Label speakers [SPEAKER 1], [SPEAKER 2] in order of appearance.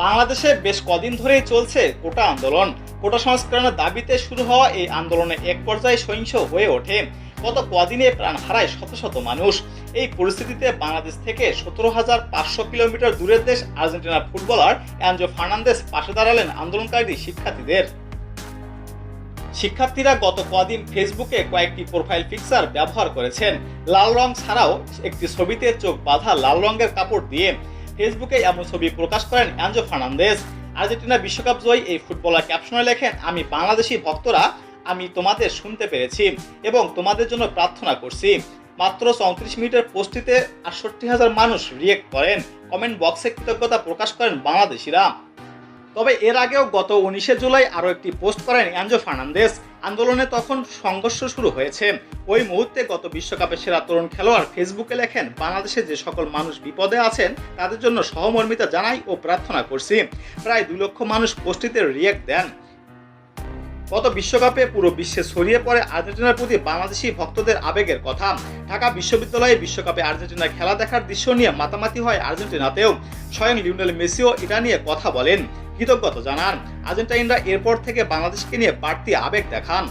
[SPEAKER 1] বাংলাদেশে বেশ কদিন ধরেই চলছে কোটা আন্দোলন। কোটা সংস্করণের দাবিতে শুরু হওয়া এই আন্দোলনে এক পর্যায়ে সহিংস হয়ে ওঠে। গত কদিনে প্রাণ হারায় শত শত মানুষ। এই পরিস্থিতিতে বাংলাদেশ থেকে 17,500 কিলোমিটার দূরের দেশ আর্জেন্টিনার ফুটবলার অ্যানজো ফার্নান্দেজ পাশে দাঁড়ালেন আন্দোলনকারী শিক্ষার্থীদের। শিক্ষার্থীরা গত কদিন ফেসবুকে কয়েকটি প্রোফাইল পিকচার ব্যবহার করেছেন। লাল রং ছাড়াও একটি ছবিতে চোখ বাঁধা লাল রঙের কাপড় দিয়ে ফেসবুকে এমন ছবি প্রকাশ করেন অ্যানজো ফার্নান্দেজ। আর্জেন্টিনা বিশ্বকাপ জয়ী এই ফুটবলার ক্যাপশনে লেখেন, আমি বাংলাদেশি ভক্তরা, আমি তোমাদের শুনতে পেরেছি এবং তোমাদের জন্য প্রার্থনা করছি। মাত্র 34 মিনিটের পোস্টটিতে 68,000 মানুষ রিয়েক্ট করেন। কমেন্ট বক্সে কৃতজ্ঞতা প্রকাশ করেন বাংলাদেশিরা। তবে এর আগেও গত 19 জুলাই আরও একটি পোস্ট করেন অ্যানজো ফার্নান্দেজ। আন্দোলনে তখন সংঘর্ষ শুরু হয়েছে। ওই মুহূর্তে গত বিশ্বকাপের সেরা তরুণ খেলোয়াড় ফেসবুকে লেখেন, বাংলাদেশে যে সকল মানুষ বিপদে আছেন তাদের জন্য সহমর্মিতা জানাই ও প্রার্থনা করছি। প্রায় 2 লক্ষ মানুষ পোস্টটিতে রিয়েক্ট দেন। গত বিশ্বকাপে পুরো বিশ্বে ছড়িয়ে পড়ে আর্জেন্টিনার প্রতি বাংলাদেশি ভক্তদের আবেগের কথা। ঢাকা বিশ্ববিদ্যালয়ে বিশ্বকাপে আর্জেন্টিনার খেলা দেখার দৃশ্য নিয়ে মাতামাতি হয় আর্জেন্টিনাতেও। স্বয়ং লিওনেল মেসিও এটা নিয়ে কথা বলেন, কৃতজ্ঞতা জানান। আর্জেন্টাইনরা এরপর থেকে বাংলাদেশকে নিয়ে বাড়তি আবেগ দেখান।